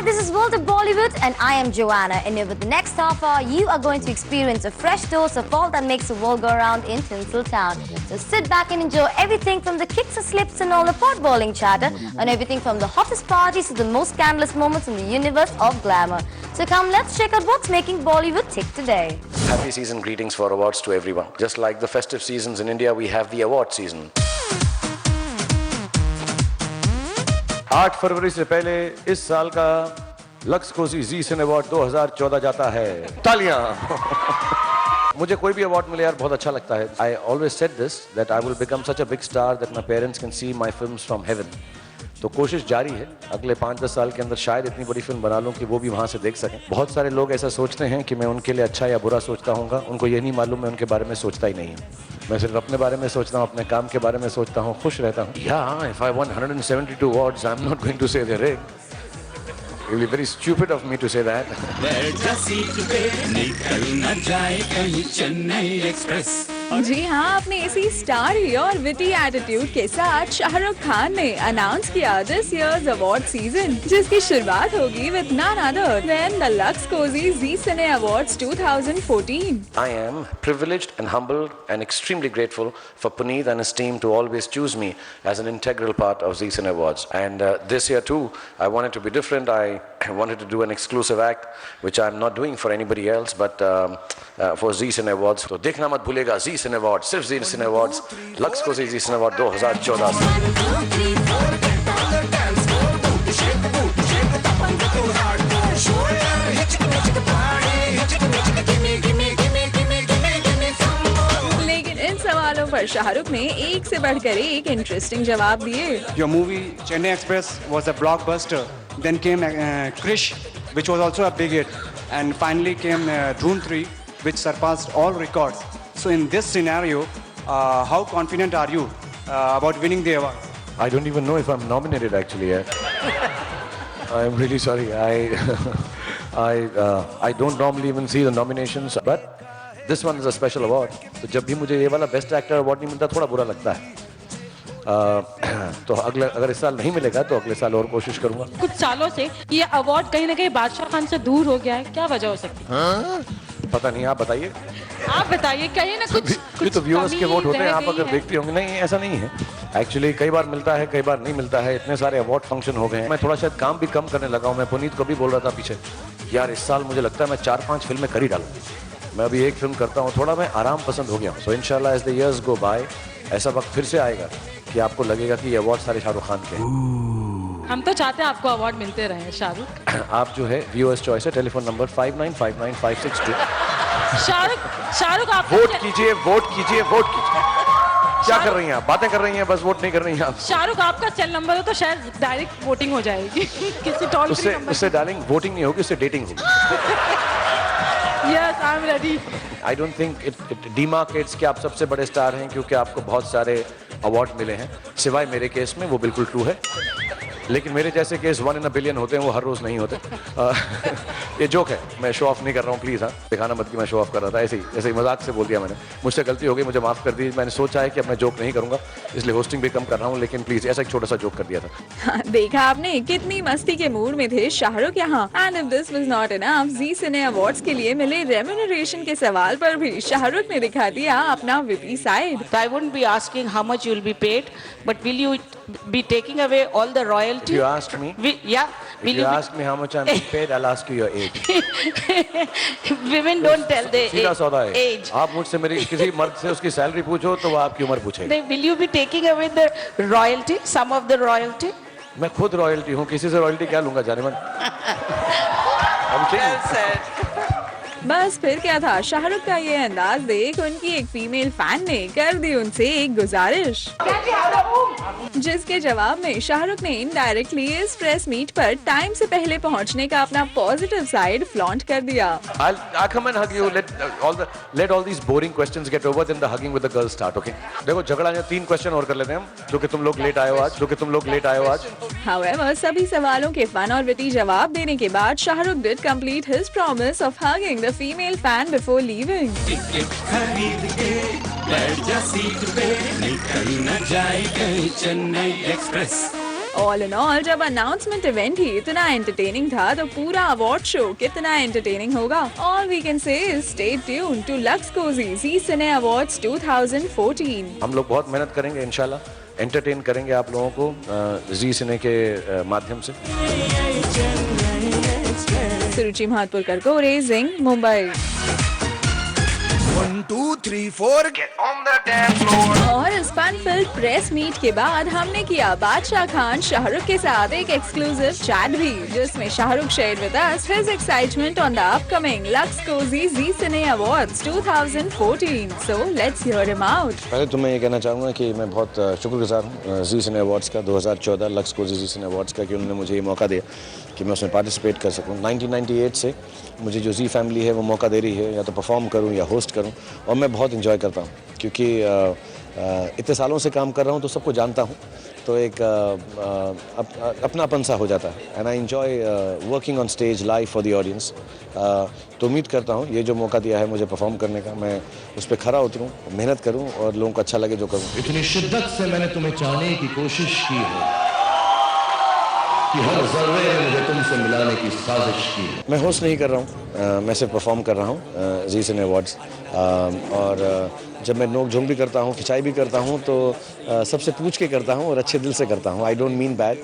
Hi, this is World of Bollywood and I am Joanna, and over the next half hour you are going to experience a fresh dose of all that makes the world go around in Tinseltown. So sit back and enjoy everything from the kicks and slips and all the pot-boiling chatter, and everything from the hottest parties to the most scandalous moments in the universe of glamour. So come, let's check out what's making Bollywood tick today. Happy season greetings for awards to everyone. Just like the festive seasons in India, we have the award season. 8 फरवरी से पहले इस साल का lux Kosi जी सिने award 2014 जाता है। तालियां। मुझे कोई भी अवार्ड मिले यार बहुत अच्छा लगता है। I always said this that I will become such a big star that my parents can see my films from heaven. तो कोशिश जारी है, अगले 5-10 साल के अंदर शायद इतनी बड़ी फिल्म बना लूं कि वो भी वहां से देख सकें। बहुत सारे लोग ऐसा सोचते हैं कि मैं उनके लिए अच्छा या बुरा सोचता हूँगा, उनको ये नहीं मालूम मैं उनके बारे में सोचता ही नहीं हूँ। मैं सिर्फ अपने बारे में सोचता हूँ, अपने काम के बारे में सोचता हूँ, खुश रहता हूँ। Yeah, if I won 172 awards, I'm not going to say they're rigged. It will be very stupid of me to say that. जी हाँ, अपने इसी स्टारी और विटी एटीट्यूड के साथ शाहरुख खान ने अनाउंस किया दिस ईयर्स अवार्ड सीजन, जिसकी शुरुआत होगी with none other than the Lux Cozi Zee cine awards 2014. I am privileged and humbled and extremely grateful for Puneet and his team to always choose me as an integral part of Zee Cine Awards. And this year too, I wanted to be different. I wanted to do an exclusive act, which I'm not doing for anybody else, but for Zee Cine Awards. तो देखना मत भूलेगा Zee Cine Awards, सिर्फ Zee Cine Awards, lux Kosi Zee Cine Award 2014 लेकिन इन सवालों पर शाहरुख ने एक से बढ़कर एक इंटरेस्टिंग जवाब दिए. Your movie Chennai Express was a blockbuster. Then came Krish, which was also a big hit, and finally came Dhoon 3, which surpassed all records. So in this scenario, how confident are you about winning the award? I don't even know if I'm nominated actually yet. I'm really sorry. I don't normally even see the nominations, but this one is a special award. तो जब भी मुझे ये वाला best actor award नहीं मिलता थोड़ा बुरा लगता है. तो अगर इस साल नहीं मिलेगा तो अगले साल और कोशिश करूंगा. कुछ सालों से ये अवार्ड कहीं ना कहीं बादशाह खान से दूर हो गया है, क्या वजह हो सकती है? पता नहीं, आप बताइए. आप बताइए, कहीं ना कुछ तो व्यूअर्स के वोट होते हैं, आप कमी अगर है। देखते होंगे. नहीं, ऐसा नहीं है. एक्चुअली कई बार मिलता है, कई बार नहीं मिलता है. इतने सारे अवार्ड फंक्शन हो गए हैं. मैं थोड़ा शायद काम भी कम करने लगा हूँ. मैं पुनीत को भी बोल रहा था पीछे, यार इस साल मुझे लगता है मैं 4-5 फिल्में कर ही डालूं. मैं अभी एक फिल्म करता हूँ, थोड़ा मैं आराम पसंद हो गया हूँ. सो इंशाल्लाह as the years go by ऐसा वक्त फिर से आएगा कि आपको लगेगा कि ये अवार्ड सारे शाहरुख खान के हैं. हम तो चाहते हैं आपको अवार्ड मिलते रहे शाहरुख. आप जो है व्यूअर्स चॉइस है, टेलीफोन नंबर 59599562. शाहरुख आप वोट कीजिए, वोट कीजिए, वोट कीजिए. क्या कर रही हैं आप? बातें कर रही हैं, बस वोट नहीं कर रही हैं आप. शाहरुख आपका सेल नंबर हो तो शायद डायरेक्ट वोटिंग हो जाएगी किसी टोल फ्री नंबर. उससे डार्लिंग वोटिंग नहीं होगी, उससे डेटिंग होगी. Yes, I am ready. I don't think it demarcates कि आप सबसे बड़े स्टार हैं क्योंकि आपको बहुत सारे अवार्ड मिले हैं. सिवाय मेरे केस में वो बिल्कुल ट्रू है, लेकिन मेरे जैसे केस 1 in a billion होते हैं, वो हर रोज नहीं होते. ये जोक है, मैं शो ऑफ नहीं कर रहा हूँ. प्लीज हाँ, दिखाना मत कि मैं शो ऑफ कर रहा था. ऐसे ही मजाक से बोल दिया मैंने. मुझसे गलती हो गई, मुझे माफ कर दी. मैंने सोचा है कि अब मैं जोक नहीं करूंगा, इसलिए होस्टिंग भी कम कर रहा हूँ. लेकिन प्लीज ऐसा एक छोटा सा जोक कर दिया था. हाँ, देखा आपने कितनी मस्ती के मूड में थे शाहरुख यहाँ. And if this was not enough, Zee cine awards के लिए मिले रेम्यूनरेशन के सवाल पर भी शाहरुख ने दिखा दिया अपना VP side. I wouldn't be asking how much you will be paid, but will you be taking away all the royalty? If you asked me, Will if you ask me how much I'm paid, I'll ask you your age. Women don't tell their सीधा सौदा है. age. आप मुझसे मेरी किसी मर्द से उसकी सैलरी पूछो तो वो आपकी उम्र पूछेगा. Then will you be taking away the royalty, some of the royalty? मैं खुद रॉयल्टी हूँ, किसी से रॉयल्टी क्या लूंगा जाने मन. बस फिर क्या था, शाहरुख का ये अंदाज देख उनकी एक फीमेल फैन ने कर दी उनसे एक गुजारिश, जिसके जवाब में शाहरुख ने इनडायरेक्टली इस प्रेस मीट पर टाइम से पहले पहुंचने का अपना पॉजिटिव साइड फ्लॉन्ट कर दिया. I'll come and hug you. Let all these boring questions get over, then the hugging with the girls start. Okay? देखो झगड़ा नहीं, 3 क्वेश्चन और कर लेते हैं हम, जो कि तुम लोग लेट आए हो आज. However, सभी सवालों के फन और विटी जवाब देने के बाद Shahrukh did complete his promise of hugging the female fan before leaving. Ticket खरीद के बैठ जा सीट पे, निकल न जाए कहीं Chennai express. All in all जब अनाउंसमेंट इवेंट ही इतना एंटरटेनिंग था तो पूरा अवार्ड शो कितना एंटरटेनिंग होगा. All we can say is stay tuned to Lux Cozi Zee cine awards 2014. हम लोग बहुत मेहनत करेंगे इंशाल्लाह, एंटरटेन करेंगे आप लोगों को जी सिने के माध्यम से. सुरुचि महातपुरकर को raising Mumbai. 1, 2, 3, 4, get on the dance floor. और इस फन फिल्ड प्रेस मीट के बाद हमने किया बादशाह खान शाहरुख के साथ एक एक्सक्लूसिव चैट भी, जिसमें Shahrukh shared with us his excitement on the upcoming Lux Cozi Zee cine awards 2014. So let's hear him out. पहले तो मैं ये कहना चाहूँगा कि मैं बहुत शुक्रगुजार हूँ जी सिने अवार्ड्स का, 2014 lux Cozi Zee cine awards का, कि उन्होंने मुझे ये मौका दिया कि मैं उसमें पार्टिसिपेट कर सकूँ. 1998 से मुझे जो जी फैमिली है वो मौका दे रही है, या तो परफॉर्म करूँ या होस्ट करूँ, और मैं बहुत इंजॉय करता हूँ क्योंकि इतने सालों से काम कर रहा हूँ तो सबको जानता हूँ, तो एक अपनापन सा हो जाता है. And I enjoy working on stage live for the audience. तो उम्मीद करता हूँ ये जो मौका दिया है मुझे परफॉर्म करने का, मैं उस पर खरा उतरूँ, मेहनत करूँ और लोगों को अच्छा लगे जो करूँ. इतनी शिद्दत से मैंने तुम्हें चाहने की कोशिश की है कि हर जर्रे ने मुझे तुमसे मिलाने की साजिश की. मैं होस्ट नहीं कर रहा हूँ, मैं सिर्फ परफॉर्म कर रहा हूँ जी सिने अवार्ड्स. और जब मैं नोक झोंक भी करता हूँ, खिंचाई भी करता हूँ, तो सबसे पूछ के करता हूँ और अच्छे दिल से करता हूँ. I don't mean bad,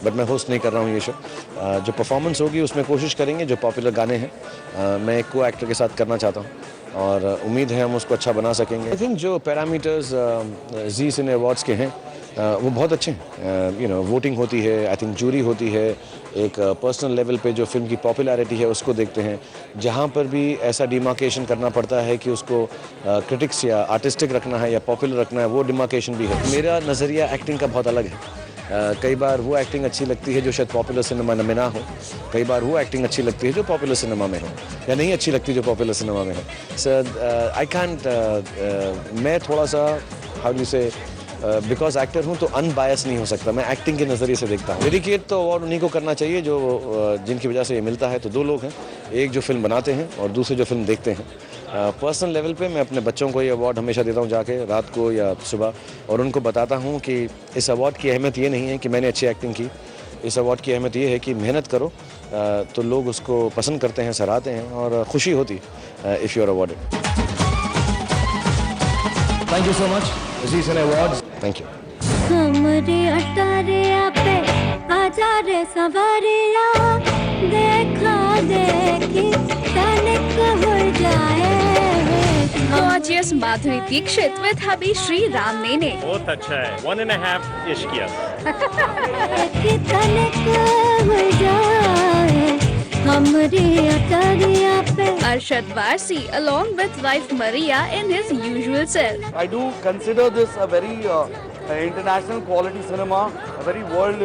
but मैं होस्ट नहीं कर रहा हूँ ये शो. जो परफॉर्मेंस होगी उसमें कोशिश करेंगे जो पॉपुलर गाने हैं मैं एक को एक्टर के साथ करना चाहता हूँ और उम्मीद है हम उसको अच्छा बना सकेंगे. आई थिंक जो पैरामीटर्स जी सिने अवार्ड्स के हैं वो बहुत अच्छे हैं. यू नो, वोटिंग होती है, आई थिंक जूरी होती है, एक पर्सनल लेवल पे जो फिल्म की पॉपुलैरिटी है उसको देखते हैं. जहाँ पर भी ऐसा डिमार्केशन करना पड़ता है कि उसको क्रिटिक्स या आर्टिस्टिक रखना है या पॉपुलर रखना है, वो डिमार्केशन भी है. मेरा नज़रिया एक्टिंग का बहुत अलग है. कई बार वो एक्टिंग अच्छी लगती है जो शायद पॉपुलर सिनेमा में ना हो, कई बार वो एक्टिंग अच्छी लगती है जो पॉपुलर सिनेमा में हो, या नहीं अच्छी लगती जो पॉपुलर सिनेमा में हो. सो आई कैंट, मैं थोड़ा सा हाउ डू से बिकॉज एक्टर हूँ तो अनबायस नहीं हो सकता. मैं एक्टिंग के नज़रिए से देखता हूँ. डेडिकेट तो अवार्ड उन्हीं को करना चाहिए जो जिनकी वजह से ये मिलता है. तो दो लोग हैं, एक जो फिल्म बनाते हैं और दूसरे जो फिल्म देखते हैं. पर्सनल लेवल पे मैं अपने बच्चों को ये अवार्ड हमेशा देता हूँ जाके रात को या सुबह, और उनको बताता हूँ कि इस अवार्ड की अहमियत ये नहीं है कि मैंने अच्छी एक्टिंग की. इस अवार्ड की अहमियत ये है कि मेहनत करो तो लोग उसको पसंद करते हैं, सराहते हैं और खुशी होती if you are awarded. Thank you so much Zee cine awards. Thank you. हमरे अटारिया पे आजा रे सवारिया, देखा देखी तनिक हो जाए. Gorgeous माधुरी दीक्षित with हबी श्री राम ने बहुत अच्छा है. 1.5 इश्क किया. तनिक हो जाए हमरे अटारिया पे. Arshad Varsi along with wife Maria in his usual self. I do consider this a very international quality cinema, a very world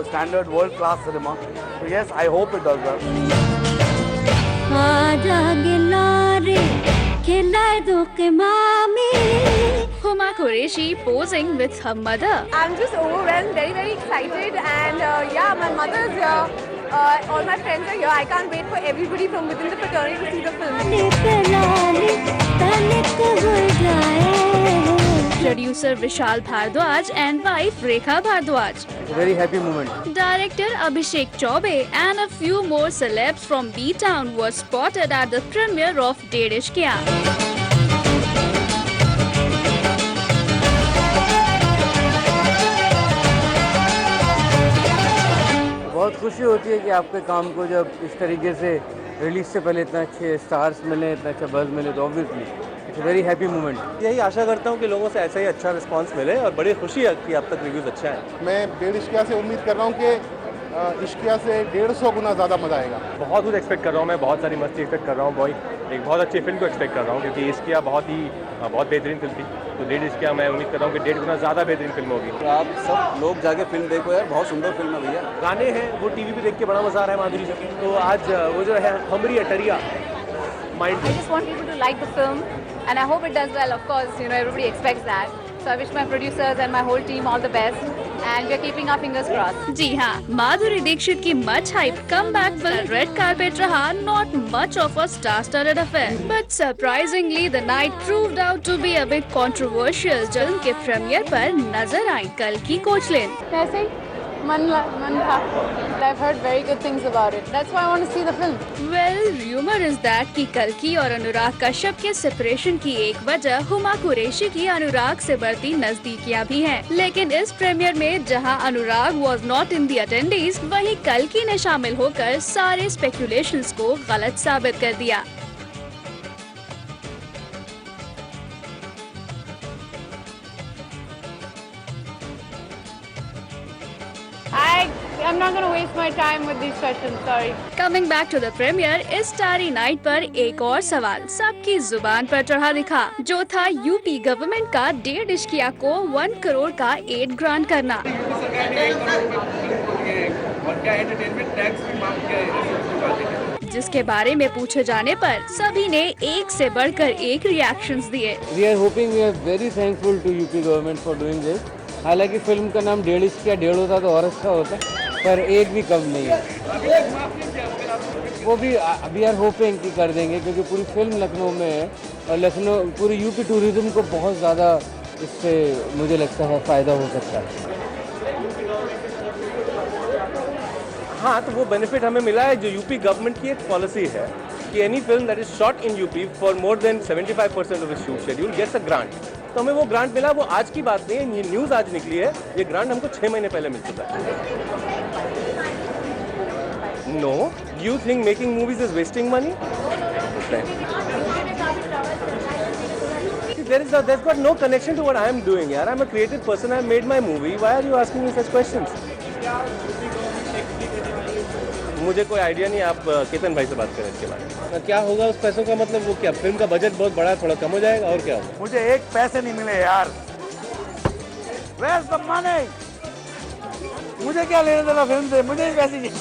standard, world class cinema. So yes, I hope it does well. आजा गिलारे खिलाए दो के मामी. Huma Qureshi posing with her mother. I'm just overwhelmed, very, very excited, and yeah, my mother is here. All my friends are here. I can't wait for everybody from within the fraternity to see the film. Producer Vishal Bhardwaj and wife Rekha Bhardwaj. Very happy moment. Director Abhishek Chaube and a few more celebs from B-Town were spotted at the premiere of Ded Ishq Kiya. बहुत खुशी होती है कि आपके काम को जब इस तरीके से रिलीज से पहले इतना अच्छे स्टार्स मिले, इतना अच्छा बज़ मिले, तो obviously it's very happy moment. यही आशा करता हूँ कि लोगों से ऐसा ही अच्छा रिस्पांस मिले और बड़ी खुशी है कि अब तक रिव्यूज अच्छा है. मैं डेढ़ इश्किया से उम्मीद कर रहा हूँ कि इश्किया से 150 गुना ज़्यादा मज़ा आएगा. बहुत कुछ एक्सपेक्ट कर रहा हूँ मैं, बहुत सारी मस्ती एक्सपेक्ट कर रहा हूँ. एक बहुत अच्छी फिल्म को एक्सपेक्ट कर रहा हूँ क्योंकि इश्किया बहुत बेहतरीन फिल्म थी. तो डेढ़ इश्किया मैं उम्मीद कर रहा हूँ कि 1.5 गुना ज़्यादा बेहतरीन फिल्म होगी. तो आप सब लोग जाके फिल्म देखो यार, बहुत सुंदर फिल्म है भैया. गाने हैं वो टीवी पे देख के बड़ा मज़ा आ रहा है माधुरी से. तो आज वो जो है हमरी अटरिया mind. I just want people to like the film, and I hope it does well. Of course, you know everybody expects that. So So I wish my producers and my whole team all the best. And we are keeping our fingers crossed. जी हाँ, माधुरी दीक्षित की much hype comeback film red carpet रहा not much of a star-studded affair, but surprisingly the night proved out to be a bit controversial. Film के premiere पर नजर आई कल की Koechlin. ऐसे ही मन था. I've heard very good things about it. That's why I want to see the film. Well, rumor is that कि कल्की और अनुराग कश्यप के सेपरेशन की एक वजह हुमा कुरैशी की अनुराग से बढ़ती नजदीकियां भी हैं। लेकिन इस प्रीमियर में जहां अनुराग was not in the attendees, वहीं कल्की ने शामिल होकर सारे स्पेकुलेशंस को गलत साबित कर दिया। I'm not going to waste my time with these questions. Sorry. Coming back to the premiere, इस स्टारी नाइट पर एक और सवाल सबकी जुबान पर चढ़ा दिखा, जो था यूपी गवर्नमेंट का 1.5 इश्किया को 1 करोड़ का एड ग्रांट करना। जिसके बारे में पूछे जाने पर सभी ने एक से बढ़कर एक रिएक्शंस दिए। We are hoping, we are very thankful to UP government for doing this. हालांकि फिल्म का नाम 1.5 इश्किया 1.5 होता तो और अच्छा होता, पर एक भी कम नहीं है। वो भी वी आर होपिंग कि कर देंगे, क्योंकि पूरी फिल्म लखनऊ में है और लखनऊ पूरी यूपी टूरिज्म को बहुत ज़्यादा इससे मुझे लगता है फ़ायदा हो सकता है। हाँ, तो वो बेनिफिट हमें मिला है जो यूपी गवर्नमेंट की एक पॉलिसी है कि any film that is shot in UP for more than 75% of its shoot schedule gets a grant. तो हमें वो ग्रांट मिला, वो आज की बात नहीं है, ये न्यूज़ आज निकली है, ये ग्रांट हमको 6 महीने पहले मिल चुका है। No, you think making movies is wasting money? There's got no connection to what I am doing, yaar. I'm a creative person. I made my movie. Why are you asking me such questions? मुझे कोई idea नहीं, आप केतन भाई से बात करें इसके बारे में। क्या होगा उस पैसों का, मतलब वो क्या फिल्म का बजट बहुत बड़ा है, थोड़ा कम हो जाएगा और क्या होगा? मुझे एक पैसे नहीं मिले यार। Where's the money? मुझे क्या लेना देना फिल्म से, मुझे पैसे नहीं।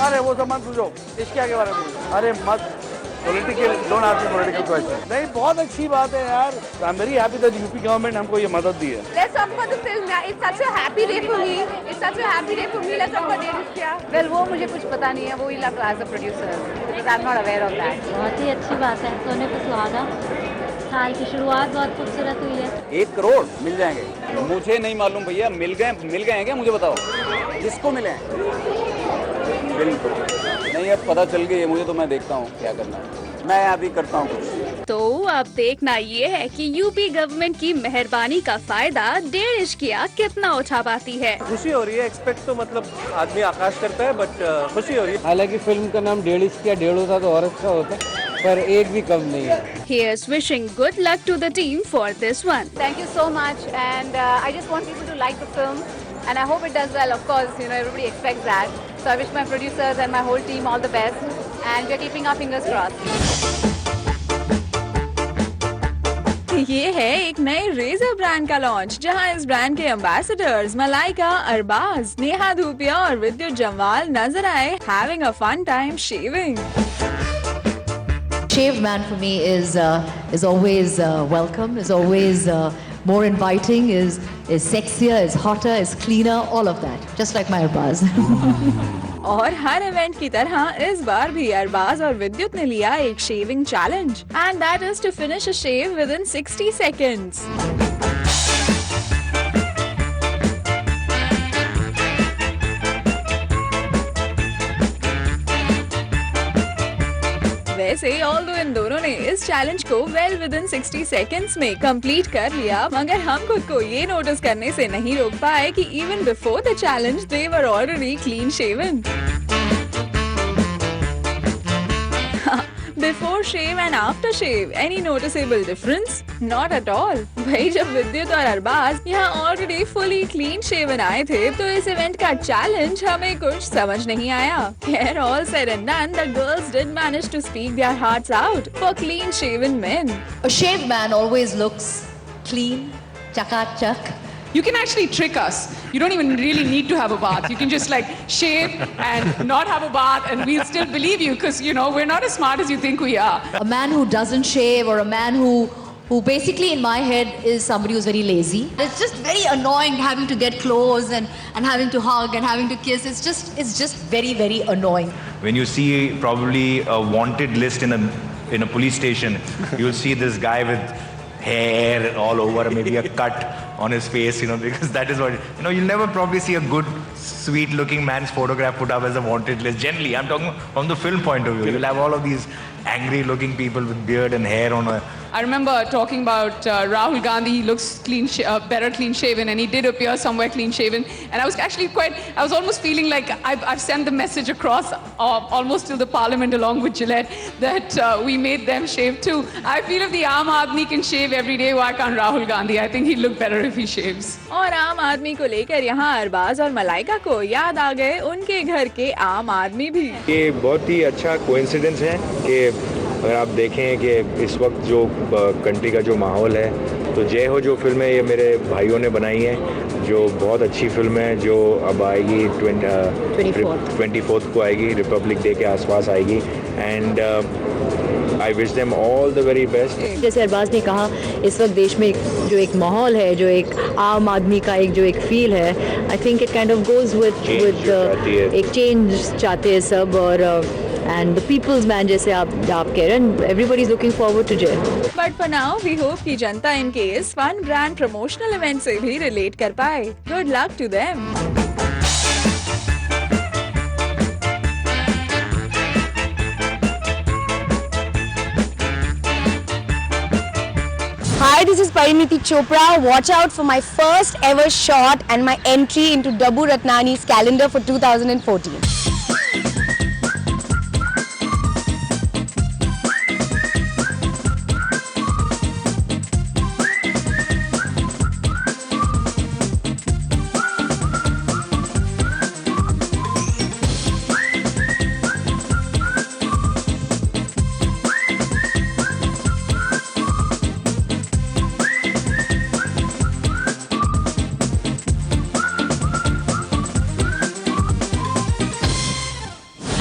अरे वो सामान पूछो इसके आगे बारे में। अरे मत political, don't ask me political question. नहीं, बहुत अच्छी बात है यार। I am very happy that UP government हमको ये मदद दी है। Let's talk about the film now. It's such a happy day for me. It's such a happy day for me. Let's talk about 1.5 Ishqiya. Well, वो मुझे कुछ पता नहीं है, वो ही लगा as a producer, because I'm not aware of that. बहुत ही अच्छी बात है, सोने पे सुहागा। साल की शुरुआत बहुत खूबसूरत हुई है। 1 करोड़ मिल जाएंगे? मुझे नहीं मालूम भैया, मिल गए हैं क्या, मुझे बताओ किसको मिले हैं? फिल्म को नहीं, अब पता चल गई है मुझे, तो मैं देखता हूँ क्या करना है, मैं अभी करता हूँ कुछ। तो अब देखना ये है कि यूपी गवर्नमेंट की मेहरबानी का फायदा 1.5 इश्किया कितना उठा पाती है। खुशी हो रही है, एक्सपेक्ट तो मतलब आदमी आकाश करता है, बट खुशी हो रही है। हालांकि फिल्म का नाम 1.5 इश्किया 1.5 होता तो और अच्छा होता, पर एक भी कम नहीं है। Here's wishing good luck to the team for this one. Thank you so much, and I just want people to like the film, and I hope it does well. Of course, you know everybody expects that. So I wish my producers and my whole team all the best, and we're keeping our fingers crossed. ये है एक नए razor brand का launch, जहां इस brand के ambassadors Malaika, Arbaaz, Neha Dhupia और विद्युत जम्वाल नजर आए having a fun time shaving. Shave man for me is always welcome, is always more inviting, is sexier, is hotter, is cleaner, all of that, just like my Arbaz. और हर event की तरह इस बार भी अरबाज और विद्युत ने लिया एक shaving challenge, and that is to finish a shave within 60 seconds. वैसे ऑल्दो इन दोनों ने इस चैलेंज को वेल विद इन 60 सेकेंड्स में कंप्लीट कर लिया, मगर हम खुद को ये नोटिस करने से नहीं रोक पाए कि even before the challenge they were already clean shaven. Before shave and after shave, any noticeable difference? Not at all. भाई जब विद्युत और अरबाज यहाँ already fully clean shaven आए थे, तो इस इवेंट का चैलेंज हमें कुछ समझ नहीं आया। खैर, all said and done, the girls did manage to speak their hearts out for clean shaven men. A shaved man always looks clean, chakachak. You can actually trick us. You don't even really need to have a bath. You can just like shave and not have a bath and we'll still believe you because, you know, we're not as smart as you think we are. A man who doesn't shave or a man who who basically in my head is somebody who's very lazy. It's just very annoying having to get close and having to hug and having to kiss. It's just very, very annoying. When you see probably a wanted list in a police station, you'll see this guy with hair all over, maybe a cut on his face, because that is what, you'll never probably see a good, sweet-looking man's photograph put up as a wanted list. Generally, I'm talking from the film point of view. You'll have all of these angry-looking people with beard and hair on a... I remember talking about Rahul Gandhi. He looks better clean-shaven, and he did appear somewhere clean-shaven. And I was actually I was almost feeling like I've sent the message across almost to the parliament along with Gillette that we made them shave too. I feel if the Aam Aadmi can shave every day, why can't Rahul Gandhi? I think he'd look better if he shaves. और आम आदमी को लेकर यहाँ अरबाज और मलाइका को याद आ गए उनके घर के आम आदमी भी। ये बहुत ही अच्छा कोइंसिडेंस है कि अगर आप देखें कि इस वक्त जो कंट्री का जो माहौल है, तो जय हो जो फिल्म है ये मेरे भाइयों ने बनाई है, जो बहुत अच्छी फिल्म है, जो अब आएगी 24th को आएगी, रिपब्लिक डे के आसपास आएगी। And I wish them all the very best. जैसे अरबाज ने कहा, इस वक्त देश में जो एक माहौल है, जो एक आम आदमी का जो एक फील है, I think it kind of goes with एक चेंज चाहते हैं सब, और and the people's man जैसे आप कह रहे हैं, everybody is looking forward to Jay. But for now, we hope कि जनता इनके इस fun brand promotional event से भी relate कर पाए. Good luck to them. Hi, this is Pariniti Chopra. Watch out for my first ever shot and my entry into Dabu Ratnani's calendar for 2014.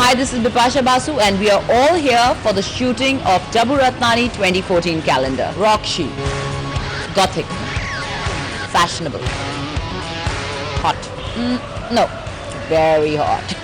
Hi, this is Bipasha Basu and we are all here for the shooting of Dabu Ratnani 2014 calendar. Rock chic, gothic, fashionable, hot. No, very hot.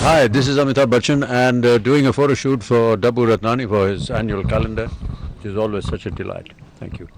Hi, this is Amitabh Bachchan and doing a photo shoot for Dabu Ratnani for his annual calendar, which is always such a delight. Thank you.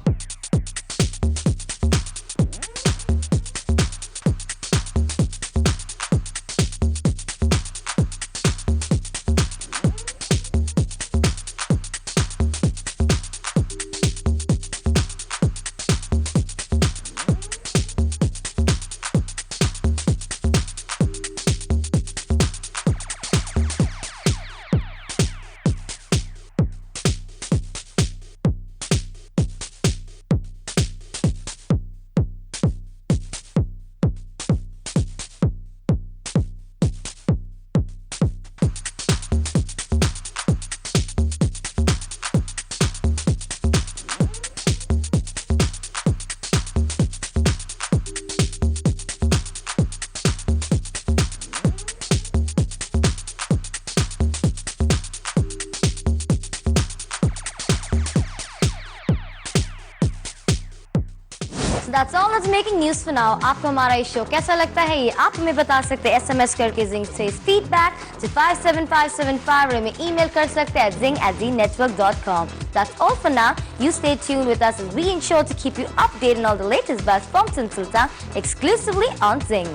That's all that's making news for now. आपको हमारा ये show कैसा लगता है ये आप हमें बता सकते हैं SMS करके Zing से feedback to 57575 और हमें email कर सकते हैं zing@znetwork.com. That's all for now. You stay tuned with us as we ensure to keep you updated on all the latest buzz from Tinseltown exclusively on Zing.